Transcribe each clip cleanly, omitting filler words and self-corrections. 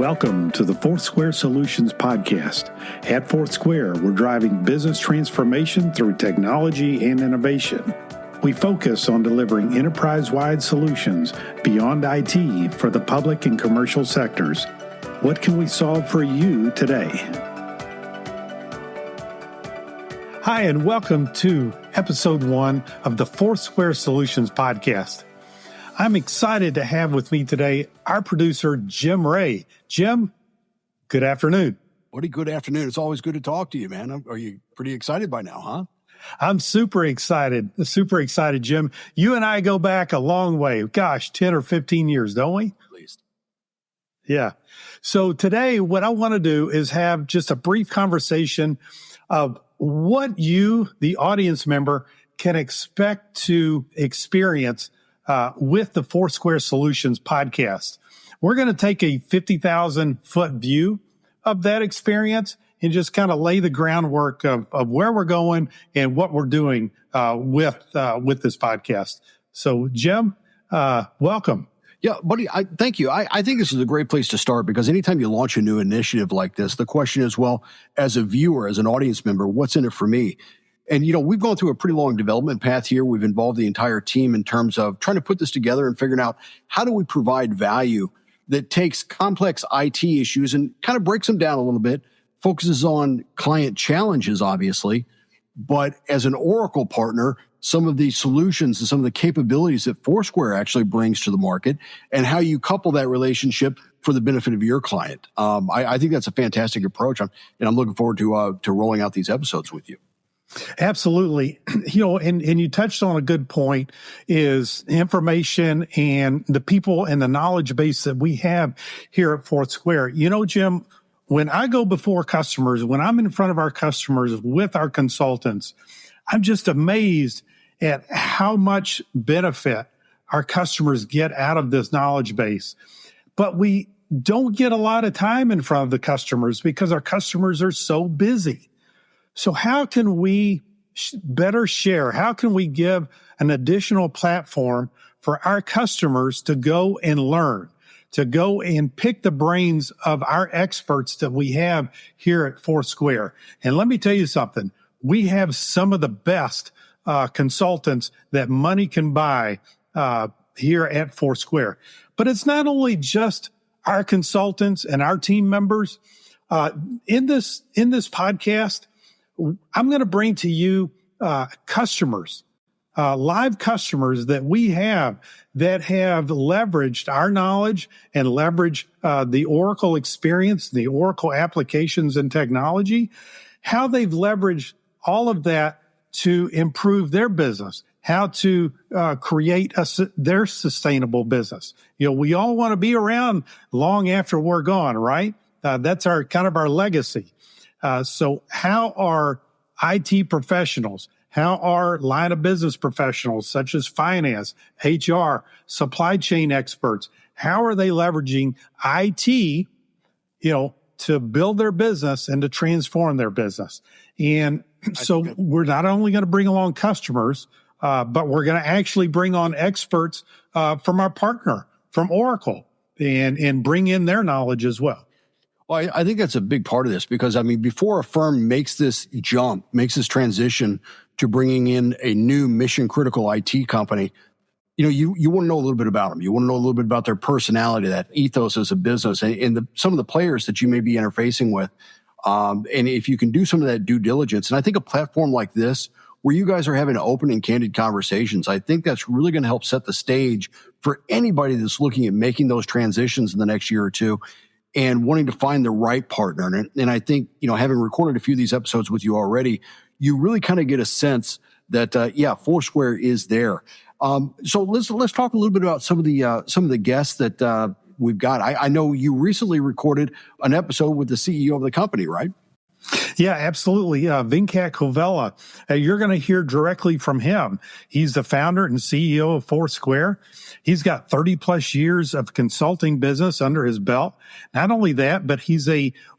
Welcome to the FourthSquare Solutions Podcast. At FourthSquare, we're driving business transformation through technology and innovation. We focus on delivering enterprise-wide solutions beyond IT for the public and commercial sectors. What can we solve for you today? Hi, and welcome to episode 1 of the FourthSquare Solutions Podcast. I'm excited to have with me today our producer, Jim Ray. Jim, good afternoon. Woody, good afternoon. It's always good to talk to you, man. Are you pretty excited by now, huh? I'm super excited, Jim. You and I go back a long way. Gosh, 10 or 15 years, don't we? At least. Yeah. So today, what I want to do is have just a brief conversation of what you, the audience member, can expect to experience with the FourthSquare Solutions podcast. We're going to take a 50,000-foot view of that experience and just kind of lay the groundwork of where we're going and what we're doing with this podcast. So, Jim, welcome. Yeah, buddy, thank you. I think this is a great place to start because anytime you launch a new initiative like this, the question is, well, as a viewer, as an audience member, what's in it for me? And, we've gone through a pretty long development path here. We've involved the entire team in terms of trying to put this together and figuring out how do we provide value that takes complex IT issues and kind of breaks them down a little bit, focuses on client challenges, obviously. But as an Oracle partner, some of the solutions and some of the capabilities that FourthSquare actually brings to the market and how you couple that relationship for the benefit of your client. I think that's a fantastic approach. And I'm looking forward to rolling out these episodes with you. Absolutely. And you touched on a good point is information and the people and the knowledge base that we have here at FourthSquare. Jim, when I go before customers, when I'm in front of our customers with our consultants, I'm just amazed at how much benefit our customers get out of this knowledge base. But we don't get a lot of time in front of the customers because our customers are so busy. So how can we better share? How can we give an additional platform for our customers to go and learn, to go and pick the brains of our experts that we have here at FourthSquare? And let me tell you something. We have some of the best consultants that money can buy here at FourthSquare. But it's not only just our consultants and our team members. In this podcast, I'm going to bring to you customers, live customers that we have that have leveraged our knowledge and leveraged the Oracle experience, the Oracle applications and technology, how they've leveraged all of that to improve their business, how to create their sustainable business. We all want to be around long after we're gone, right? That's our legacy. So how are IT professionals, how are line of business professionals such as finance, HR, supply chain experts, how are they leveraging IT, to build their business and to transform their business? And so we're not only going to bring along customers, but we're going to actually bring on experts from our partner, from Oracle, and bring in their knowledge as well. Well, I think that's a big part of this because, before a firm makes this jump, makes this transition to bringing in a new mission-critical IT company, you want to know a little bit about them. You want to know a little bit about their personality, that ethos as a business, and some of the players that you may be interfacing with. And if you can do some of that due diligence, and I think a platform like this, where you guys are having open and candid conversations, I think that's really going to help set the stage for anybody that's looking at making those transitions in the next year or two and wanting to find the right partner. And I think, having recorded a few of these episodes with you already, you really kind of get a sense that, FourthSquare is there. So let's talk a little bit about some of the guests that we've got. I know you recently recorded an episode with the CEO of the company, right? Yeah, absolutely. Venkat Kovella. You're going to hear directly from him. He's the founder and CEO of FourthSquare. He's got 30 plus years of consulting business under his belt. Not only that, but he's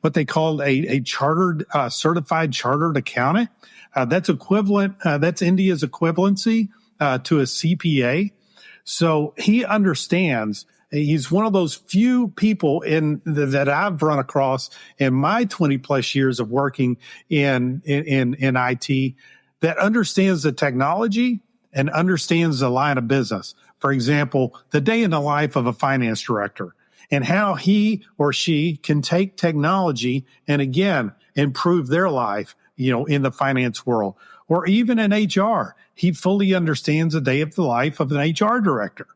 what they call a chartered, certified chartered accountant. That's equivalent. That's India's equivalency to a CPA. So he understands He's one of those few people that I've run across in my 20 plus years of working in IT that understands the technology and understands the line of business. For example, the day in the life of a finance director and how he or she can take technology and again, improve their life, in the finance world or even in HR. He fully understands the day of the life of an HR director.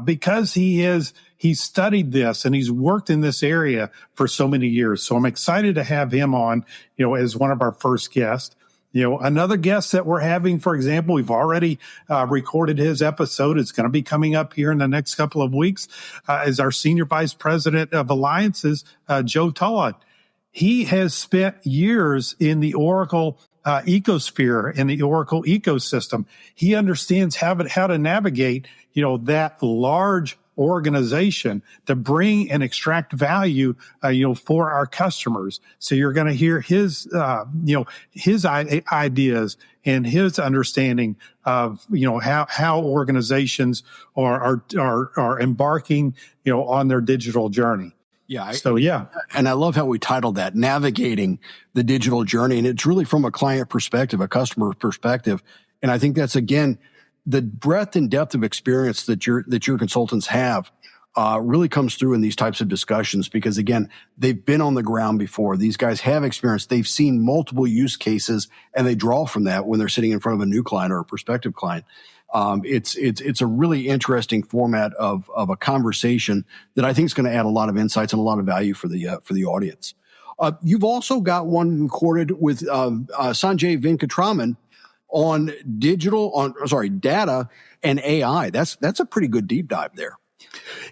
Because he studied this and he's worked in this area for so many years. So I'm excited to have him on, as one of our first guests. Another guest that we're having, for example, we've already recorded his episode. It's going to be coming up here in the next couple of weeks, is our Senior Vice President of Alliances, Joe Tollett. He has spent years in the Oracle ecosphere, in the Oracle ecosystem. He understands how to navigate, that large organization to bring and extract value, for our customers. So you're going to hear his ideas and his understanding of, how organizations are embarking, on their digital journey. Yeah. Yeah. And I love how we titled that, Navigating the Digital Journey. And it's really from a client perspective, a customer perspective. And I think that's, again, the breadth and depth of experience that your consultants have really comes through in these types of discussions because, again, they've been on the ground before. These guys have experience. They've seen multiple use cases, and they draw from that when they're sitting in front of a new client or a prospective client. It's a really interesting format of a conversation that I think is going to add a lot of insights and a lot of value for the audience. You've also got one recorded with Sanjay Venkatraman on data and AI. That's a pretty good deep dive there.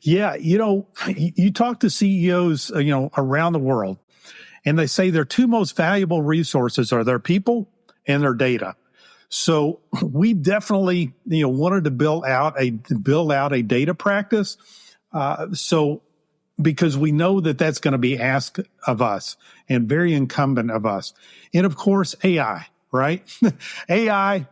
Yeah, you talk to CEOs, around the world, and they say their two most valuable resources are their people and their data. So we definitely, wanted to build out a data practice. Because we know that that's going to be asked of us and very incumbent of us. And of course, AI, right? AI,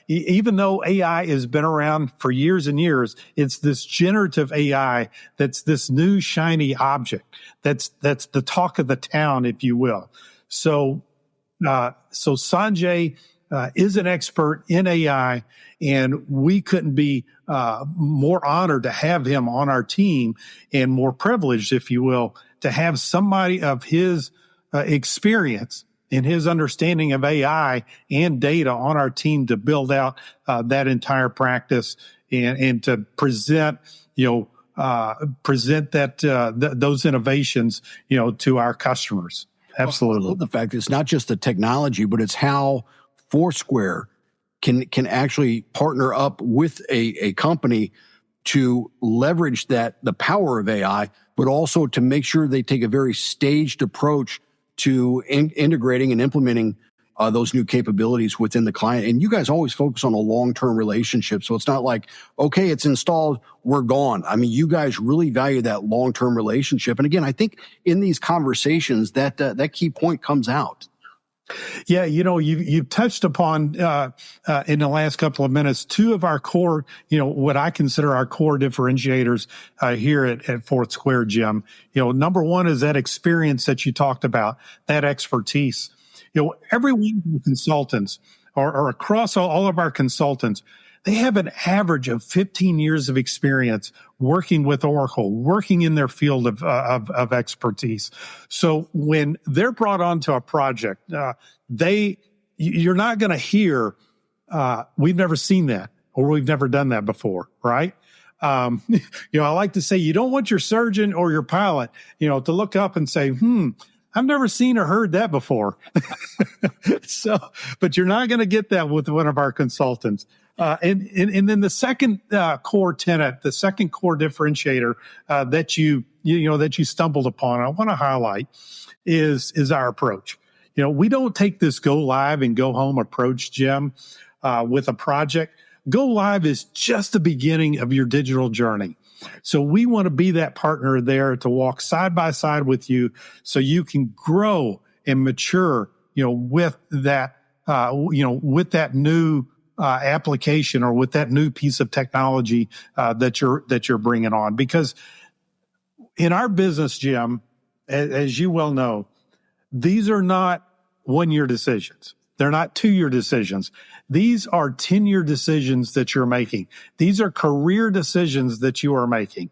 even though AI has been around for years and years, it's this generative AI that's this new shiny object. That's the talk of the town, if you will. So Sanjay is an expert in AI, and we couldn't be more honored to have him on our team and more privileged, if you will, to have somebody of his experience and his understanding of AI and data on our team to build out that entire practice and to present, those innovations, to our customers. Absolutely. I love the fact that it's not just the technology, but it's how FourthSquare can actually partner up with a company to leverage the power of AI, but also to make sure they take a very staged approach to integrating and implementing those new capabilities within the client. And you guys always focus on a long-term relationship. So it's not like, okay, it's installed, we're gone. I mean, you guys really value that long-term relationship. And again, I think in these conversations that key point comes out. Yeah, you've touched upon in the last couple of minutes two of our core, what I consider our core differentiators here at FourthSquare, Jim. Number one is that experience that you talked about, that expertise. Every one of the consultants, or across all of our consultants, they have an average of 15 years of experience working with Oracle, working in their field of expertise. So when they're brought onto a project, you're not going to hear, we've never seen that or we've never done that before, right? I like to say you don't want your surgeon or your pilot, to look up and say, I've never seen or heard that before. But you're not going to get that with one of our consultants. And then the second core tenet, the second core differentiator that you stumbled upon, I want to highlight is our approach. We don't take this go live and go home approach, Jim, with a project. Go live is just the beginning of your digital journey. So we want to be that partner there to walk side by side with you so you can grow and mature, with that, with that new application or with that new piece of technology that you're bringing on. Because In our business, Jim, as you well know, these are not one-year decisions. They're not 2-year decisions. These are 10-year decisions that you're making. These are career decisions that you are making.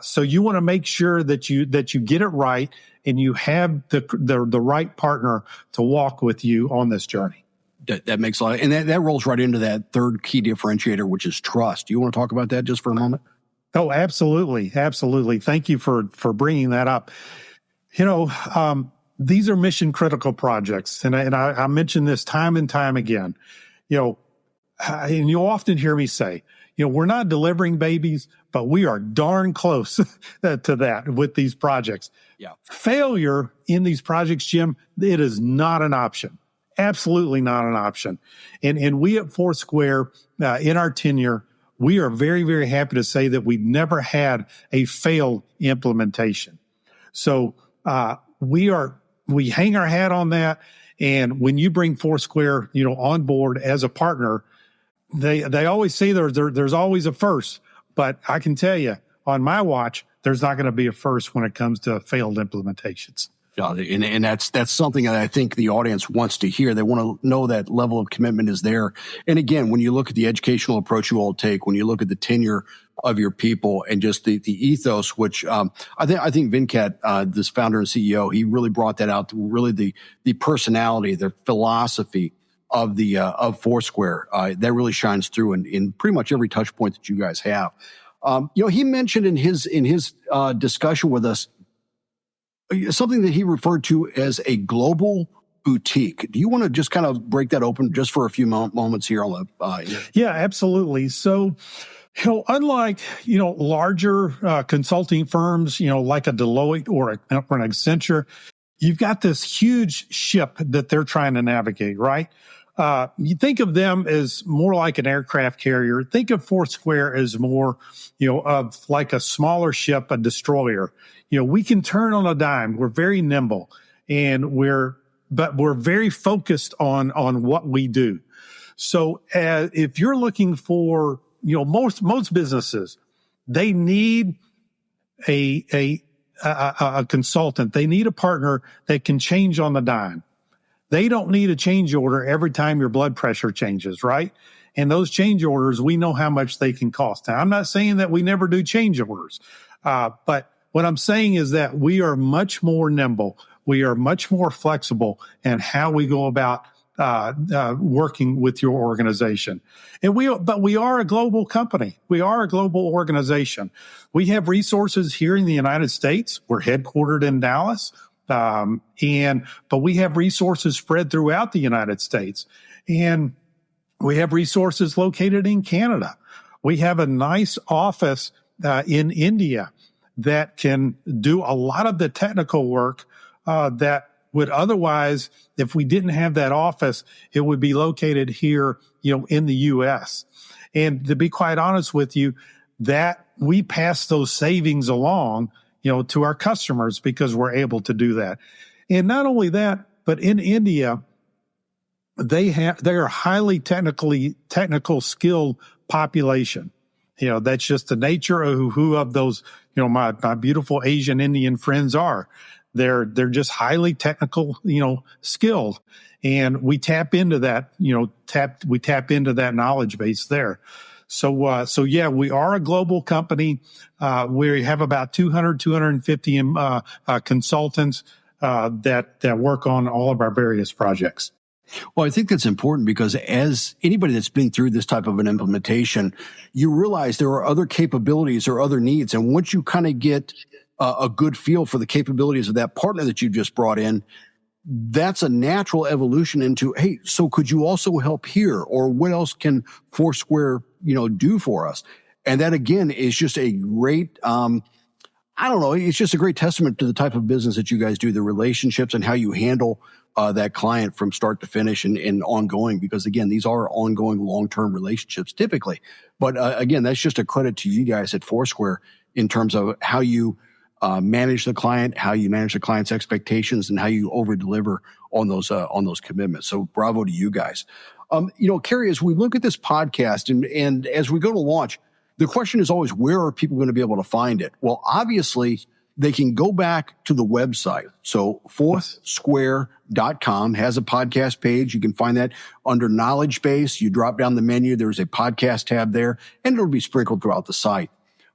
So you want to make sure that you get it right and you have the right partner to walk with you on this journey. That makes a lot, and that rolls right into that third key differentiator, which is trust. Do you want to talk about that just for a moment? Oh, absolutely. Absolutely. Thank you for bringing that up. These are mission critical projects. And I mention this time and time again, and you'll often hear me say, we're not delivering babies, but we are darn close to that with these projects. Yeah. Failure in these projects, Jim, it is not an option. Absolutely not an option. And we at FourthSquare, in our tenure, we are very, very happy to say that we've never had a failed implementation. So we hang our hat on that. And when you bring FourthSquare, on board as a partner, they always say there's always a first. But I can tell you, on my watch, there's not going to be a first when it comes to failed implementations. Yeah, and that's something that I think the audience wants to hear. They want to know that level of commitment is there. And again, when you look at the educational approach you all take, when you look at the tenure of your people and just the ethos, which I think Venkat, this founder and CEO, he really brought that out to really the personality, the philosophy of FourthSquare. That really shines through in pretty much every touch point that you guys have. He mentioned in his discussion with us something that he referred to as a global boutique. Do you want to just kind of break that open just for a few moments here on the? Yeah, absolutely. So, unlike, larger consulting firms, like a Deloitte or an Accenture, you've got this huge ship that they're trying to navigate, right? You think of them as more like an aircraft carrier. Think of FourthSquare as more, of like a smaller ship, a destroyer. We can turn on a dime. We're very nimble, and we're very focused on what we do. So, if you're looking for, most businesses, they need a consultant. They need a partner that can change on the dime. They don't need a change order every time your blood pressure changes, right? And those change orders, we know how much they can cost. Now, I'm not saying that we never do change orders, but what I'm saying is that we are much more nimble. We are much more flexible in how we go about working with your organization. But we are a global company. We are a global organization. We have resources here in the United States. We're headquartered in Dallas. But we have resources spread throughout the United States, and we have resources located in Canada. We have a nice office in India that can do a lot of the technical work that would otherwise, if we didn't have that office, it would be located here, in the U.S. And to be quite honest with you, that we pass those savings along, to our customers because we're able to do that. And not only that, but in India, they are highly technical skilled population. That's just the nature of who of those, my beautiful Asian Indian friends are. They're just highly technical, skilled. And we tap into that, we tap into that knowledge base there. So yeah, we are a global company. We have about 250 consultants that work on all of our various projects. Well, I think that's important because as anybody that's been through this type of an implementation, you realize there are other capabilities or other needs. And once you kind of get a good feel for the capabilities of that partner that you just brought in, that's a natural evolution into, hey, so could you also help here? Or what else can FourthSquare, do for us? And that again is just a great, it's just a great testament to the type of business that you guys do, the relationships and how you handle that client from start to finish and ongoing, because again, these are ongoing long-term relationships typically. But again, that's just a credit to you guys at FourthSquare in terms of how you manage the client, how you manage the client's expectations, and how you over-deliver on those commitments. So bravo to you guys. Kerry, as we look at this podcast and as we go to launch, the question is always, where are people going to be able to find it? Well, obviously, they can go back to the website. So FourthSquare.com has a podcast page. You can find that under knowledge base. You drop down the menu. There's a podcast tab there, and it'll be sprinkled throughout the site.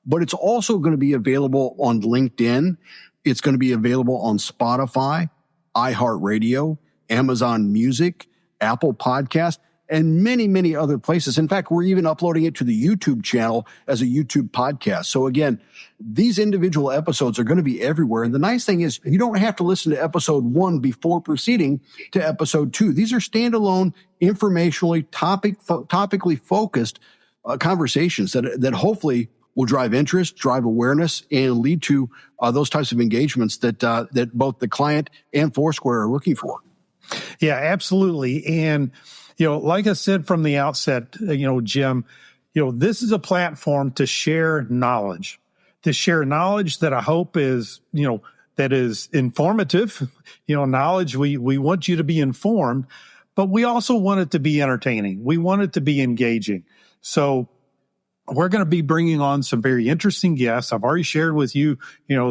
But it's also going to be available on LinkedIn. It's going to be available on Spotify, iHeartRadio, Amazon Music, Apple Podcast, and many, many other places. In fact, we're even uploading it to the YouTube channel as a YouTube podcast. So again, these individual episodes are going to be everywhere. And the nice thing is you don't have to listen to episode 1 before proceeding to episode 2. These are standalone, informationally, topically focused conversations that hopefully will drive interest, drive awareness, and lead to those types of engagements that both the client and FourthSquare are looking for. Yeah, absolutely. And like I said from the outset, Jim, this is a platform to share knowledge, that I hope is, that is informative, knowledge. We want you to be informed, but we also want it to be entertaining. We want it to be engaging. So we're going to be bringing on some very interesting guests. I've already shared with you,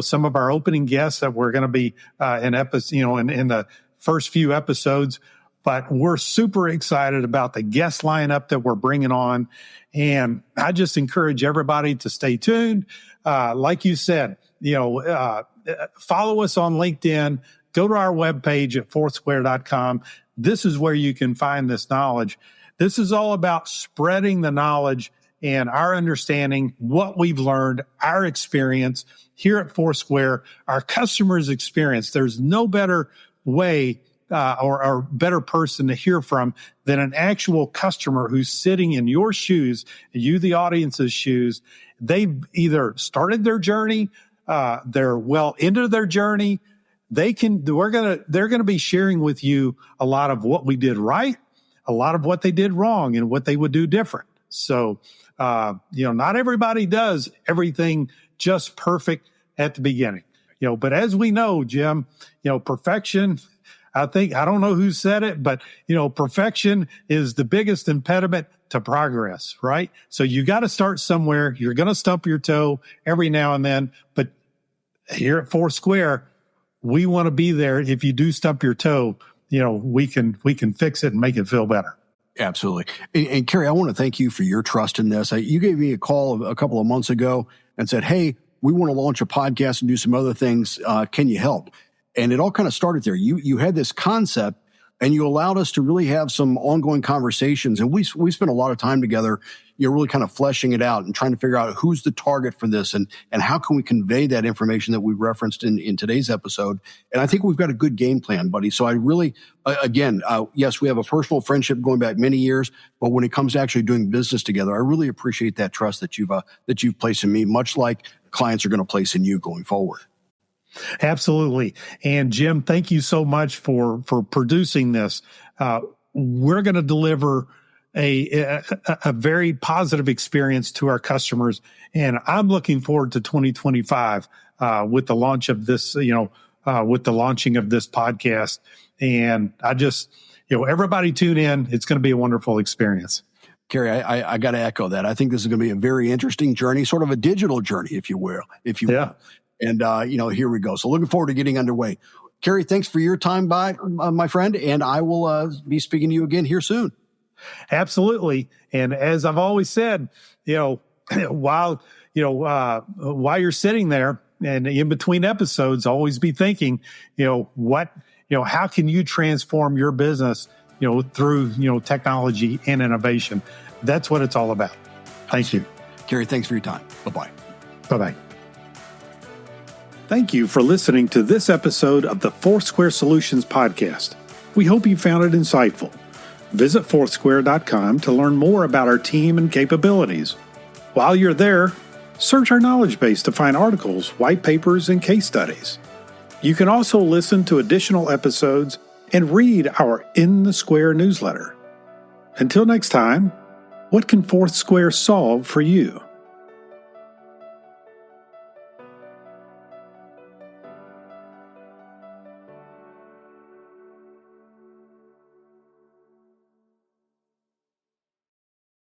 some of our opening guests that we're going to be in the first few episodes. But we're super excited about the guest lineup that we're bringing on. And I just encourage everybody to stay tuned. Like you said, follow us on LinkedIn, go to our webpage at FourthSquare.com. This is where you can find this knowledge. This is all about spreading the knowledge and our understanding, what we've learned, our experience here at FourthSquare, our customers' experience. There's no better way or better person to hear from than an actual customer who's sitting in your shoes, you, the audience's shoes. They've either started their journey, they're well into their journey. They're going to be sharing with you a lot of what we did right, a lot of what they did wrong, and what they would do different. So, not everybody does everything just perfect at the beginning, but as we know, Jim, perfection, I don't know who said it, but, perfection is the biggest impediment to progress, right? So you got to start somewhere. You're going to stump your toe every now and then, but here at FourthSquare, we want to be there. If you do stump your toe, we can fix it and make it feel better. Absolutely. And Kerry, I want to thank you for your trust in this. You gave me a call a couple of months ago and said, hey, we want to launch a podcast and do some other things. Can you help? And it all kind of started there. You had this concept and you allowed us to really have some ongoing conversations. And we spent a lot of time together, really kind of fleshing it out and trying to figure out who's the target for this and how can we convey that information that we referenced in today's episode. And I think we've got a good game plan, buddy. So I really, yes, we have a personal friendship going back many years, but when it comes to actually doing business together, I really appreciate that trust that you've placed in me, much like clients are going to place in you going forward. Absolutely. And Jim, thank you so much for producing this. We're going to deliver a very positive experience to our customers. And I'm looking forward to 2025 with the launch of this, with the launching of this podcast. And I just, everybody tune in. It's going to be a wonderful experience. Kerry, I got to echo that. I think this is going to be a very interesting journey, sort of a digital journey, if you will. Yeah. And, here we go. So looking forward to getting underway. Kerry, thanks for your time, my friend. And I will be speaking to you again here soon. Absolutely. And as I've always said, while you're sitting there and in between episodes, always be thinking, how can you transform your business, through, technology and innovation? That's what it's all about. Thank you. Kerry, thanks for your time. Bye-bye. Bye-bye. Thank you for listening to this episode of the FourthSquare Solutions Podcast. We hope you found it insightful. Visit FourthSquare.com to learn more about our team and capabilities. While you're there, search our knowledge base to find articles, white papers, and case studies. You can also listen to additional episodes and read our In the Square newsletter. Until next time, what can FourthSquare solve for you?